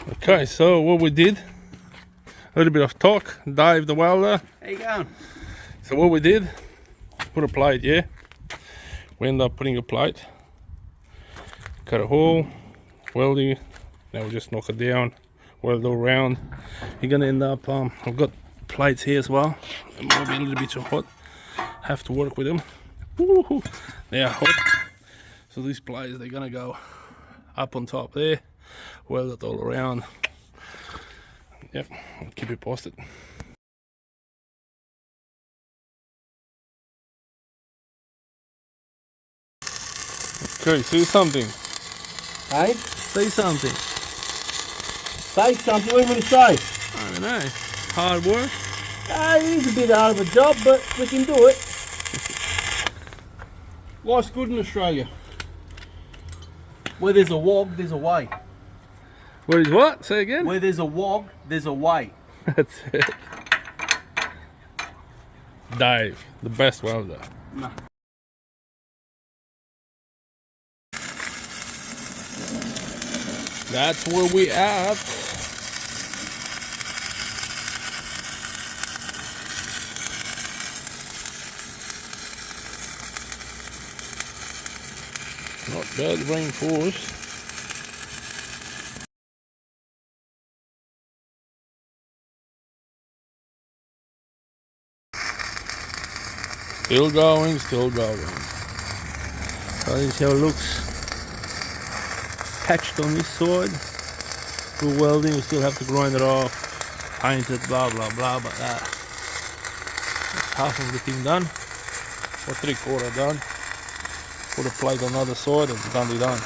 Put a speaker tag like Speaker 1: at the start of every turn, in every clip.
Speaker 1: Okay, so what we did, a little bit of talk, Dave the welder.
Speaker 2: How you going?
Speaker 1: So what we did, put a plate, yeah. We ended up putting a plate, cut a hole, welding. Now we just knock it down, weld all around. You're gonna end up, I've got plates here as well. It might be a little bit too hot. Have to work with them. Woo-hoo. They are hot. So these plates, they're gonna go up on top there, weld it all around. Yep, I'll keep you posted. Okay, say something.
Speaker 2: Hey?
Speaker 1: Say something.
Speaker 2: Say something. What do you want to say?
Speaker 1: I don't know. Hard work.
Speaker 2: It is a bit hard of a job, but we can do it. Life's good in Australia. Where there's a wog, there's a way.
Speaker 1: Where is what? Say again?
Speaker 2: Where there's a wog, there's a way.
Speaker 1: That's it. Dave, the best welder.
Speaker 2: Nah.
Speaker 1: That's where we at. Not bad rainforest. Still going, still going. So this is how it looks. Patched on this side. Through welding, we still have to grind it off, paint it, blah blah blah, but that's half of the thing done, or 3/4 done. Put a plate on the other side and it's done.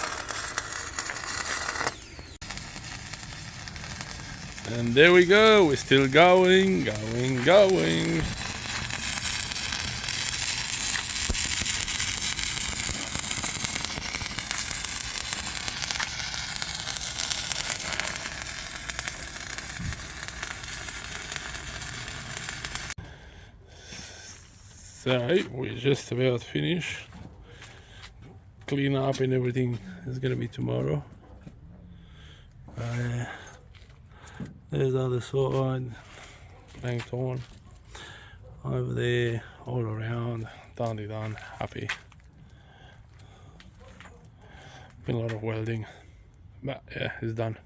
Speaker 1: And there we go, we're still going. So we're just about finished. Clean up and everything is gonna be tomorrow. There's the other side, planked on. Over there, all around, done, happy. Been a lot of welding, but yeah, it's done.